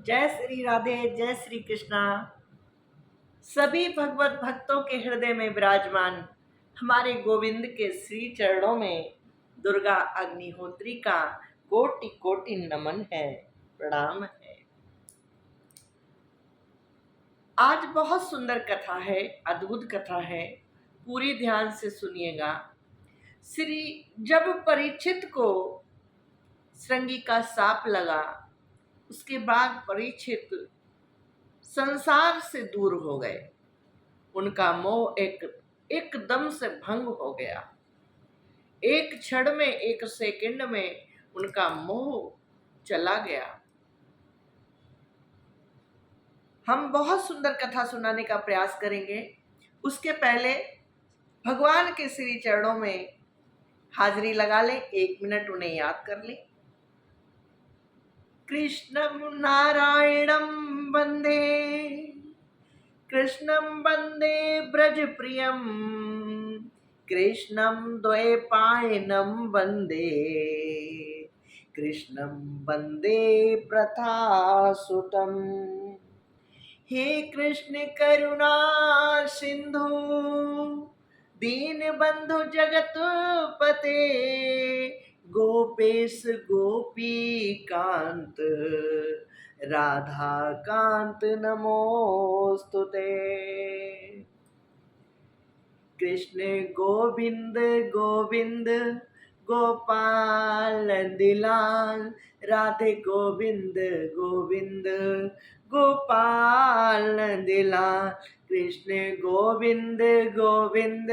जय श्री राधे, जय श्री कृष्णा। सभी भगवत भक्तों के हृदय में विराजमान हमारे गोविंद के श्री चरणों में दुर्गा अग्निहोत्री का कोटि कोटि नमन है, प्रणाम है। आज बहुत सुंदर कथा है, अद्भुत कथा है, पूरी ध्यान से सुनिएगा। जब परीक्षित को श्रृंगी का साप लगा, उसके बाद परीक्षित संसार से दूर हो गए। उनका मोह एकदम से भंग हो गया। एक क्षण में, एक सेकंड में उनका मोह चला गया। हम बहुत सुंदर कथा सुनाने का प्रयास करेंगे। उसके पहले भगवान के श्री चरणों में हाजिरी लगा लें, 1 मिनट उन्हें याद कर लें। कृष्णं नारायणं वंदे, कृष्णं वंदे ब्रजप्रियं, कृष्णं द्वैपायनं वंदे, कृष्णं वंदे प्रथासुतम्। हे कृष्ण करुणा सिंधु, दीनबंधु जगतपते, गोपेश गोपी कांत, राधा कांत नमोस्तुते। कृष्ण गोविंद गोविंद गोपाल नंदलाल, राधे गोविंद गोविंद गोपाल नंदलाल। कृष्ण गोविंद गोविंद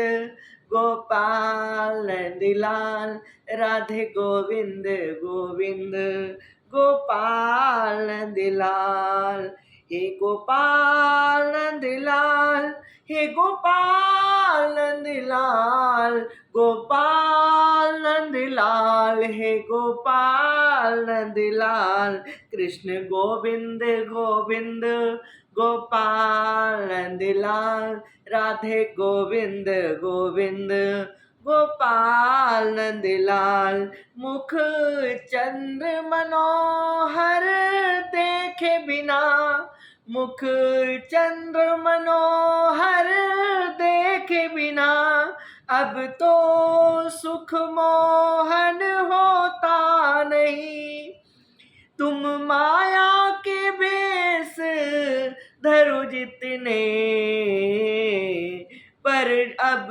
गोपाल नंदलाल, राधे गोविंद गोविंद गोपाल नंदलाल। हे गोपाल नंदलाल, हे गोपाल नंदलाल, गोपाल नंदलाल, हे गोपाल नंदलाल। कृष्ण गोविंद गोविंद गोपाल नंदलाल, राधे गोविंद गोविंद गोपाल नंदलाल। मुख चंद्र मनोहर देखे बिना, मुख चंद्र मनोहर देखे बिना, अब तो सुख मोहन होता नहीं। तुम माया के भेष धरो जितने, पर अब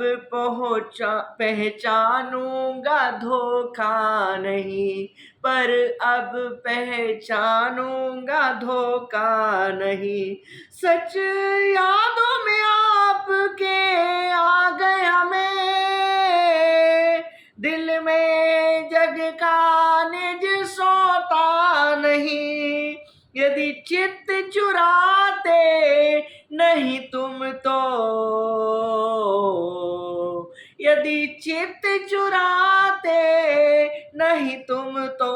पहचानूंगा धोखा नहीं, पर अब पहचानूंगा धोखा नहीं। सच यादों में आपके आ गया मैं, दिल में जग का निज सोता नहीं। यदि चित्त चुराते नहीं तुम तो, यदि चित्त चुराते नहीं तुम तो,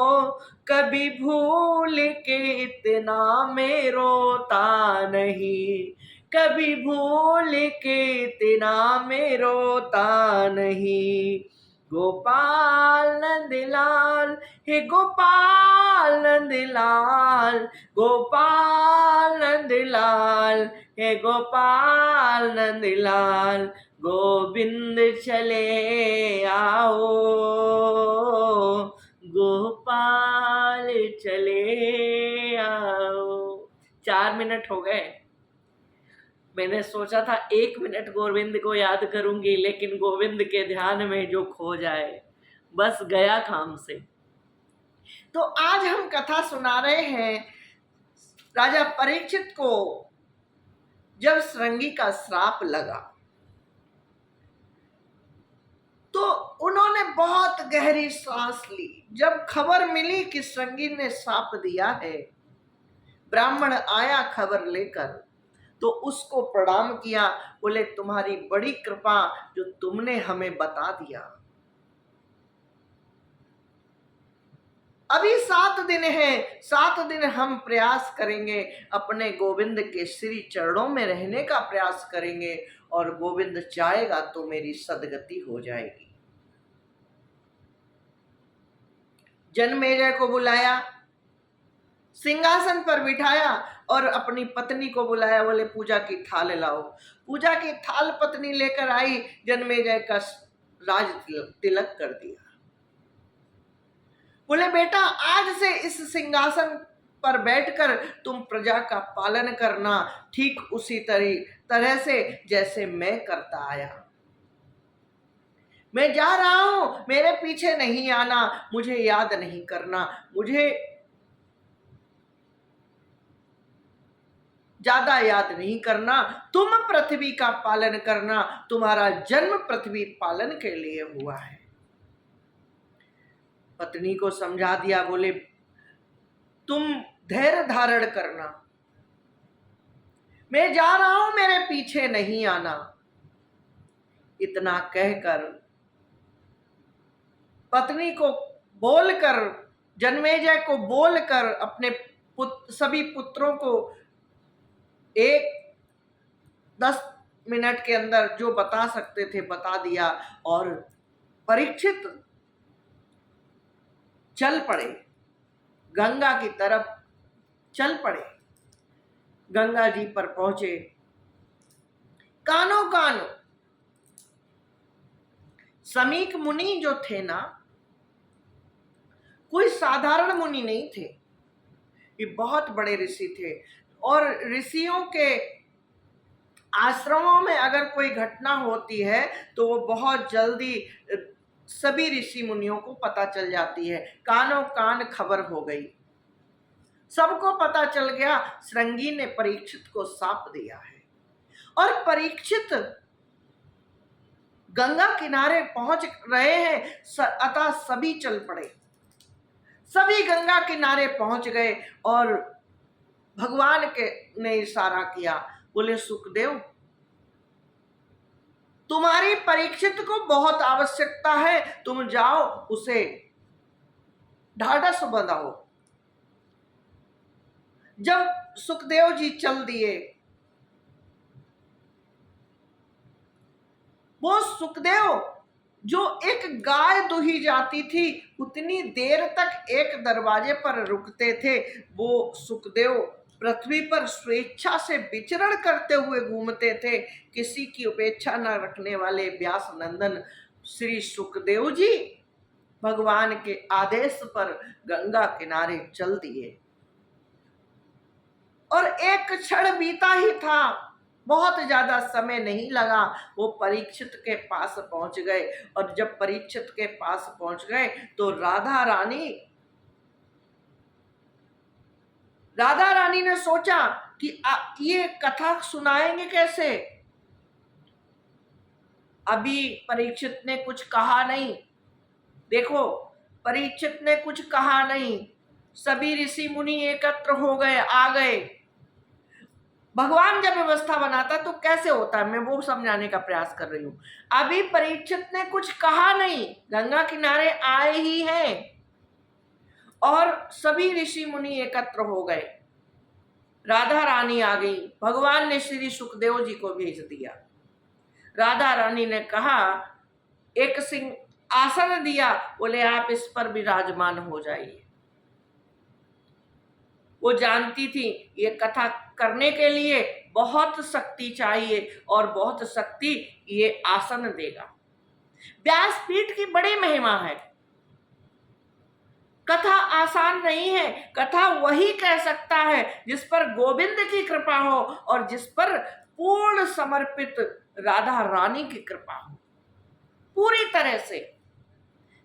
कभी भूल के इतना मैं रोता नहीं, कभी भूल के इतना मैं रोता नहीं। गोपाल नंदलाल, हे गोपाल नंदलाल, गोपाल नंदलाल, हे गोपाल नंदलाल। गोविंद चले आओ, गोपाल चले आओ। 4 मिनट हो गए। मैंने सोचा था 1 मिनट गोविंद को याद करूंगी, लेकिन गोविंद के ध्यान में जो खो जाए, बस गया काम से। तो आज हम कथा सुना रहे हैं राजा परीक्षित को जब श्रृंगी का श्राप लगा तो उन्होंने बहुत गहरी सांस ली। जब खबर मिली कि श्रृंगी ने श्राप दिया है, ब्राह्मण आया खबर लेकर, तो उसको प्रणाम किया। बोले, तुम्हारी बड़ी कृपा जो तुमने हमें बता दिया। अभी 7 दिन है, 7 दिन हम प्रयास करेंगे, अपने गोविंद के श्री चरणों में रहने का प्रयास करेंगे, और गोविंद चाहेगा तो मेरी सदगति हो जाएगी। जनमेजय को बुलाया, सिंहासन पर बिठाया और अपनी पत्नी को बुलाया, बोले पूजा की थाल लाओ। पूजा की थाल पत्नी लेकर आई, जन्मेजय का राज तिलक कर दिया। बोले बेटा आज से इस सिंहासन पर बैठकर तुम प्रजा का पालन करना, ठीक उसी तरह से जैसे मैं करता आया। मैं जा रहा हूं, मेरे पीछे नहीं आना, मुझे याद नहीं करना, मुझे ज्यादा याद नहीं करना, तुम पृथ्वी का पालन करना, तुम्हारा जन्म पृथ्वी पालन के लिए हुआ है। पत्नी को समझा दिया, बोले तुम धैर्य धारण करना, मैं जा रहा हूं, मेरे पीछे नहीं आना। इतना कहकर पत्नी को बोलकर, जन्मेजय को बोलकर अपने सभी पुत्रों को 10 मिनट के अंदर जो बता सकते थे बता दिया और परीक्षित चल पड़े, गंगा की तरफ चल पड़े। गंगा जी पर पहुंचे, कानो कान समीक मुनि जो थे ना, कोई साधारण मुनि नहीं थे, ये बहुत बड़े ऋषि थे। और ऋषियों के आश्रमों में अगर कोई घटना होती है तो वो बहुत जल्दी सभी ऋषि मुनियों को पता चल जाती है। कानों कान खबर हो गई, सबको पता चल गया, श्रृंगी ने परीक्षित को साप दिया है। और परीक्षित गंगा किनारे पहुंच रहे हैं, अतः सभी चल पड़े, सभी गंगा किनारे पहुंच गए और भगवान के ने इशारा किया, बोले सुखदेव तुम्हारी परीक्षित को बहुत आवश्यकता है, तुम जाओ उसे ढाढ़स बंधाओ। जब सुखदेव जी चल दिए, वो सुखदेव जो एक गाय दुही जाती थी उतनी देर तक एक दरवाजे पर रुकते थे, वो सुखदेव पृथ्वी पर स्वेच्छा से विचरण करते हुए घूमते थे। किसी की उपेक्षा न रखने वाले व्यास नंदन श्री सुखदेव जी भगवान के आदेश पर गंगा किनारे चल दिए और एक क्षण बीता ही था, बहुत ज्यादा समय नहीं लगा, वो परीक्षित के पास पहुंच गए। और जब परीक्षित के पास पहुंच गए तो राधा रानी ने सोचा कि ये कथा सुनाएंगे कैसे। अभी परीक्षित ने कुछ कहा नहीं, देखो परीक्षित ने कुछ कहा नहीं, सभी ऋषि मुनि एकत्र हो गए, आ गए। भगवान जब व्यवस्था बनाता तो कैसे होता है, मैं वो समझाने का प्रयास कर रही हूं। अभी परीक्षित ने कुछ कहा नहीं, गंगा किनारे आए ही हैं और सभी ऋषि मुनि एकत्र हो गए। राधा रानी आ गई, भगवान ने श्री सुखदेव जी को भेज दिया। राधा रानी ने कहा, एक आसन दिया, बोले आप इस पर विराजमान हो जाइए। वो जानती थी ये कथा करने के लिए बहुत शक्ति चाहिए और बहुत शक्ति ये आसन देगा। व्यासपीठ की बड़ी महिमा है, कथा आसान नहीं है। कथा वही कह सकता है जिस पर गोविंद की कृपा हो और जिस पर पूर्ण समर्पित राधा रानी की कृपा हो, पूरी तरह से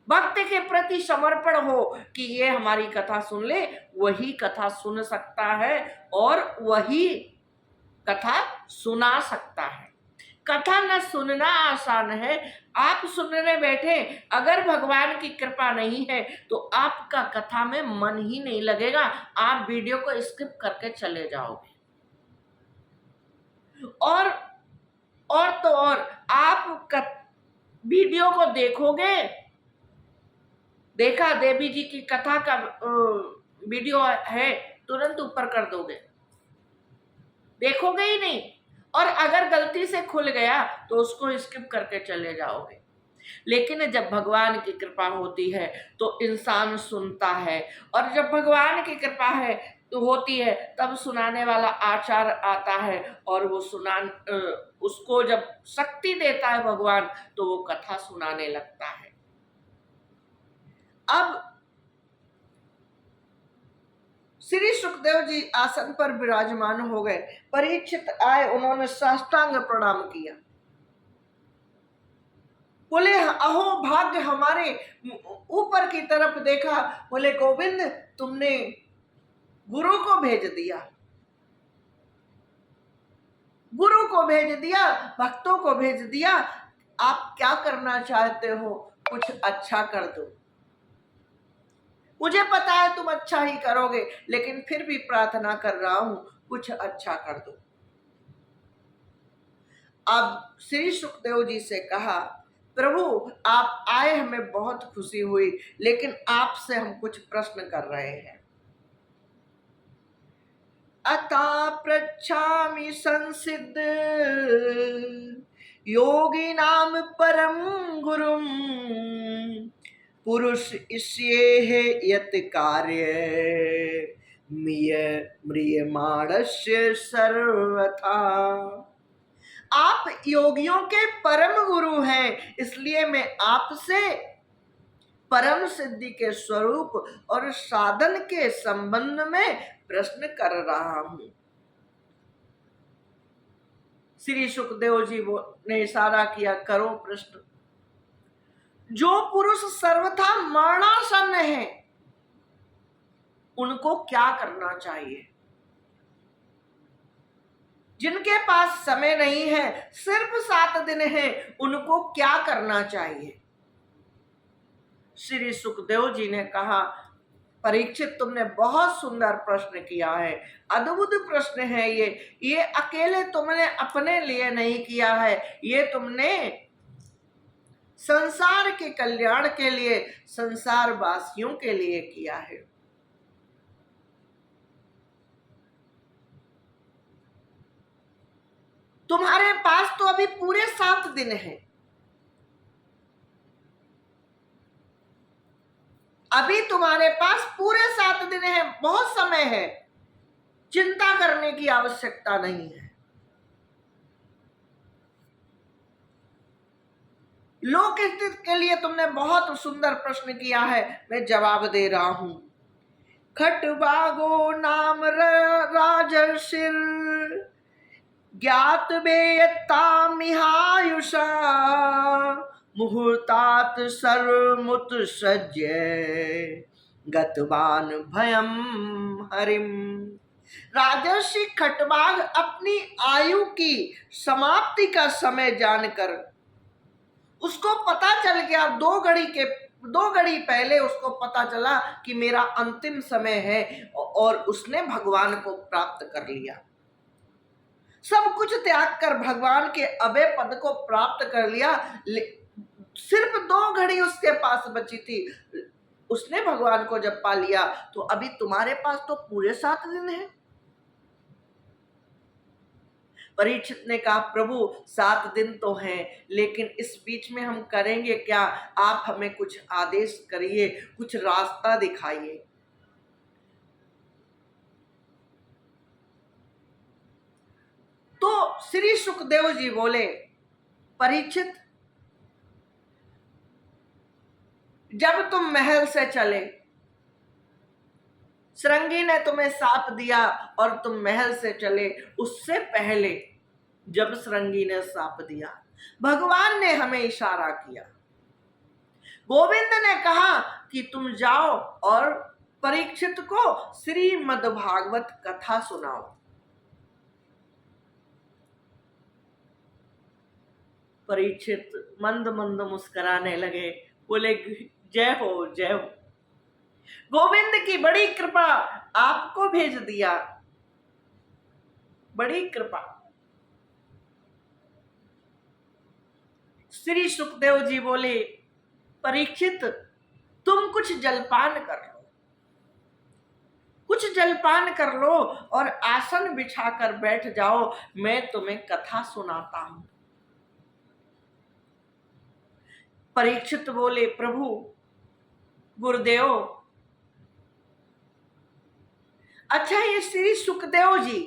भक्त के प्रति समर्पण हो कि ये हमारी कथा सुन ले, वही कथा सुन सकता है और वही कथा सुना सकता है। कथा न सुनना आसान है, आप सुनने बैठे, अगर भगवान की कृपा नहीं है तो आपका कथा में मन ही नहीं लगेगा, आप वीडियो को स्किप करके चले जाओगे। और तो और आप वीडियो को देखोगे, देखा देवी जी की कथा का वीडियो है, तुरंत ऊपर कर दोगे, देखोगे ही नहीं। और अगर गलती से खुल गया तो उसको स्किप करके चले जाओगे। लेकिन जब भगवान की कृपा होती है तो इंसान सुनता है, और जब भगवान की कृपा है तो होती है, तब सुनाने वाला आचार्य आता है और वो उसको जब शक्ति देता है भगवान, तो वो कथा सुनाने लगता है। अब श्री सुखदेव जी आसन पर विराजमान हो गए। परीक्षित आए, उन्होंने साष्टांग प्रणाम किया। बोले अहो भाग्य हमारे, ऊपर की तरफ देखा, बोले गोविंद तुमने गुरु को भेज दिया, गुरु को भेज दिया, भक्तों को भेज दिया। आप क्या करना चाहते हो? कुछ अच्छा कर दो। मुझे पता है तुम अच्छा ही करोगे, लेकिन फिर भी प्रार्थना कर रहा हूं, कुछ अच्छा कर दो। अब श्री सुखदेव जी से कहा, प्रभु आप आए, हमें बहुत खुशी हुई, लेकिन आपसे हम कुछ प्रश्न कर रहे हैं। अता पृच्छामि संसिद्ध योगी नाम परम गुरुम पुरुष इष्ये यत कार्य म्रियमाणस्य सर्वथा। आप योगियों के परम गुरु हैं, इसलिए मैं आपसे परम सिद्धि के स्वरूप और साधन के संबंध में प्रश्न कर रहा हूं। श्री सुखदेव जी ने इशारा किया, करो प्रश्न। जो पुरुष सर्वथा मरणासन्न है, उनको क्या करना चाहिए? जिनके पास समय नहीं है, सिर्फ 7 दिन है, उनको क्या करना चाहिए? श्री सुखदेव जी ने कहा, परीक्षित तुमने बहुत सुंदर प्रश्न किया है, अद्भुत प्रश्न है ये अकेले तुमने अपने लिए नहीं किया है, ये तुमने संसार के कल्याण के लिए, संसार वासियों के लिए किया है। तुम्हारे पास तो अभी पूरे 7 दिन हैं, अभी तुम्हारे पास पूरे 7 दिन है, बहुत समय है, चिंता करने की आवश्यकता नहीं है। लोकहित के लिए तुमने बहुत सुंदर प्रश्न किया है, मैं जवाब दे रहा हूं। खटवागो नाम राजर्षिर ज्ञात बेयत्ता मिहायुषा मुहूर्तात सर्वमुत सज्य गतवान भयम हरिम। राजर्षि खटवाग अपनी आयु की समाप्ति का समय जानकर, उसको पता चल गया, 2 घड़ी पहले उसको पता चला कि मेरा अंतिम समय है, और उसने भगवान को प्राप्त कर लिया। सब कुछ त्याग कर भगवान के अभय पद को प्राप्त कर लिया। सिर्फ 2 घड़ी उसके पास बची थी, उसने भगवान को जब पा लिया, तो अभी तुम्हारे पास तो पूरे 7 दिन है। परीक्षित ने कहा, प्रभु 7 दिन तो हैं, लेकिन इस बीच में हम करेंगे क्या? आप हमें कुछ आदेश करिए, कुछ रास्ता दिखाइए। तो श्री सुखदेव जी बोले, परीक्षित जब तुम महल से चले, श्रृंगी ने तुम्हें साप दिया और तुम महल से चले, उससे पहले जब श्रृंगी ने साप दिया, भगवान ने हमें इशारा किया, गोविंद ने कहा कि तुम जाओ और परीक्षित को श्रीमद् भागवत कथा सुनाओ। परीक्षित मंद मंद मुस्कुराने लगे, बोले जय हो जय हो, गोविंद की बड़ी कृपा, आपको भेज दिया, बड़ी कृपा। श्री सुखदेव जी बोले, परीक्षित तुम कुछ जलपान कर लो, कुछ जलपान कर लो और आसन बिछाकर बैठ जाओ, मैं तुम्हें कथा सुनाता हूं। परीक्षित बोले, प्रभु गुरुदेव अच्छा, ये श्री सुखदेव जी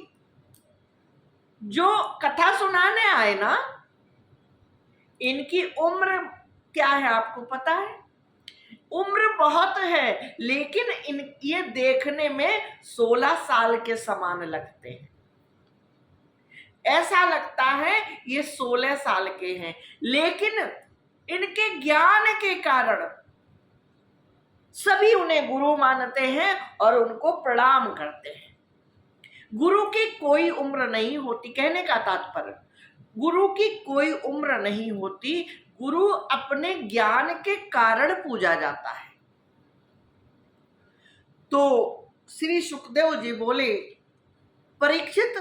जो कथा सुनाने आए ना, इनकी उम्र क्या है आपको पता है? उम्र बहुत है, लेकिन ये देखने में 16 साल के समान लगते हैं। ऐसा लगता है ये 16 साल के हैं, लेकिन इनके ज्ञान के कारण सभी उन्हें गुरु मानते हैं और उनको प्रणाम करते हैं। गुरु की कोई उम्र नहीं होती, कहने का तात्पर्य, गुरु की कोई उम्र नहीं होती, गुरु अपने ज्ञान के कारण पूजा जाता है। तो श्री सुखदेव जी बोले, परीक्षित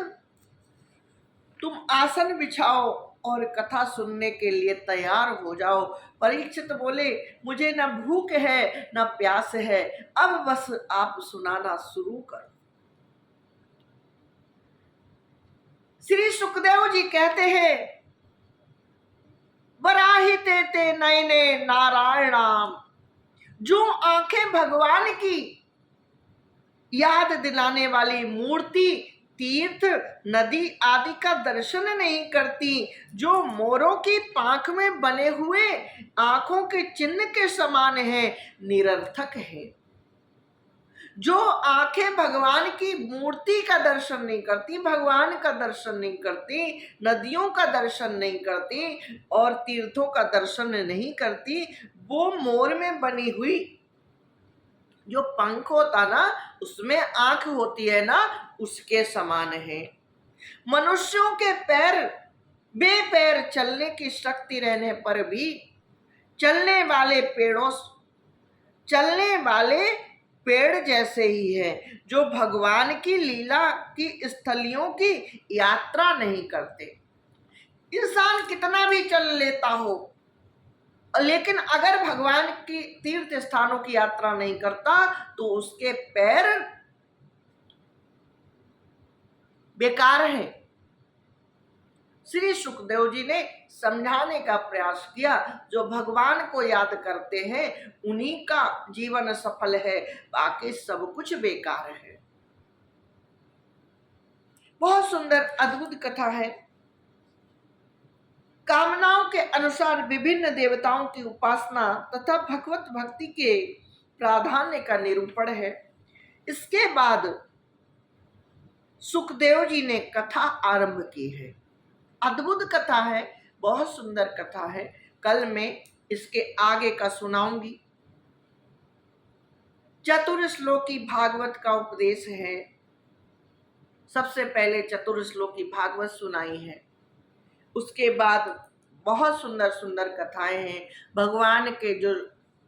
तुम आसन बिछाओ और कथा सुनने के लिए तैयार हो जाओ। परीक्षित बोले, मुझे न भूख है न प्यास है, अब बस आप सुनाना शुरू करो। श्री सुखदेव जी कहते हैं, वराहि ते ते नयने नारायणाम, जो आंखें भगवान की याद दिलाने वाली मूर्ति, तीर्थ, नदी आदि का दर्शन नहीं करती, जो मोरों की पांख में बने हुए आंखों के चिन्ह के समान है, निरर्थक है। जो आंखें भगवान की मूर्ति का दर्शन नहीं करती, भगवान का दर्शन नहीं करती, नदियों का दर्शन नहीं करती और तीर्थों का दर्शन नहीं करती, वो मोर में बनी हुई जो पंख होता ना, उसमें आंख होती है ना, उसके समान है। मनुष्यों के पैर बेपैर चलने की शक्ति रहने पर भी चलने वाले पेड़ जैसे ही है, जो भगवान की लीला की स्थलियों की यात्रा नहीं करते। इंसान कितना भी चल लेता हो, लेकिन अगर भगवान की तीर्थ स्थानों की यात्रा नहीं करता तो उसके पैर बेकार हैं। श्री सुखदेव जी ने समझाने का प्रयास किया, जो भगवान को याद करते हैं उन्हीं का जीवन सफल है, बाकी सब कुछ बेकार है। बहुत सुंदर अद्भुत कथा है। कामनाओं के अनुसार विभिन्न देवताओं की उपासना तथा भगवत भक्ति के प्राधान्य का निरूपण है। इसके बाद सुखदेव जी ने कथा आरंभ की है। अद्भुत कथा है, बहुत सुंदर कथा है। कल मैं इसके आगे का सुनाऊंगी। चतुर्श्लोकी भागवत का उपदेश है। सबसे पहले चतुर्श्लोकी भागवत सुनाई है, उसके बाद बहुत सुंदर सुंदर कथाएं हैं। भगवान के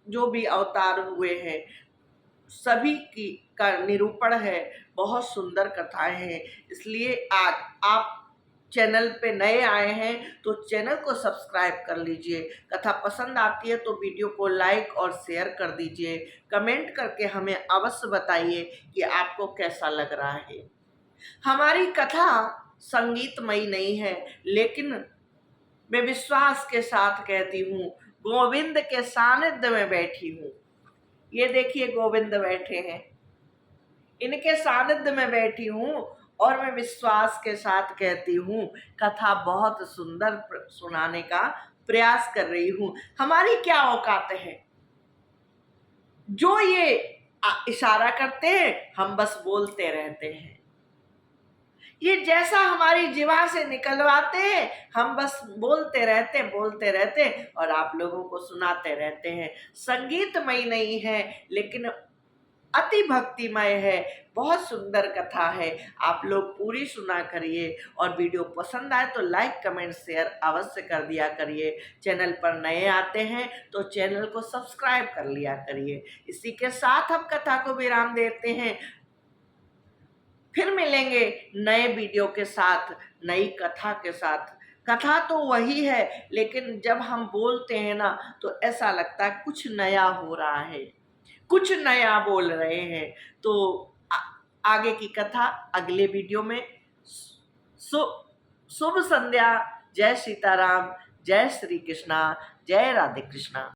जो भी अवतार हुए हैं सभी की का निरूपण है, बहुत सुंदर कथाएं हैं। इसलिए आज आप चैनल पे नए आए हैं तो चैनल को सब्सक्राइब कर लीजिए। कथा पसंद आती है तो वीडियो को लाइक और शेयर कर दीजिए। कमेंट करके हमें अवश्य बताइए कि आपको कैसा लग रहा है। हमारी कथा संगीतमयी नहीं है, लेकिन मैं विश्वास के साथ कहती हूँ, गोविंद के सानिध्य में बैठी हूँ। ये देखिए गोविंद बैठे हैं, इनके सानिध्य में बैठी हूँ और मैं विश्वास के साथ कहती हूँ, कथा बहुत सुंदर सुनाने का प्रयास कर रही हूँ। हमारी क्या औकात है, जो ये इशारा करते हैं हम बस बोलते रहते हैं। ये जैसा हमारी जीवा से निकलवाते हैं हम बस बोलते रहते और आप लोगों को सुनाते रहते हैं। संगीतमय नहीं है, लेकिन अति भक्तिमय है। बहुत सुंदर कथा है, आप लोग पूरी सुना करिए और वीडियो पसंद आए तो लाइक कमेंट शेयर अवश्य कर दिया करिए। चैनल पर नए आते हैं तो चैनल को सब्सक्राइब कर लिया करिए। इसी के साथ हम कथा को विराम देते हैं। फिर मिलेंगे नए वीडियो के साथ, नई कथा के साथ। कथा तो वही है, लेकिन जब हम बोलते हैं ना तो ऐसा लगता है कुछ नया हो रहा है, कुछ नया बोल रहे हैं। तो आगे की कथा अगले वीडियो में। शुभ संध्या। जय सीताराम, जय श्री कृष्णा, जय राधे कृष्णा।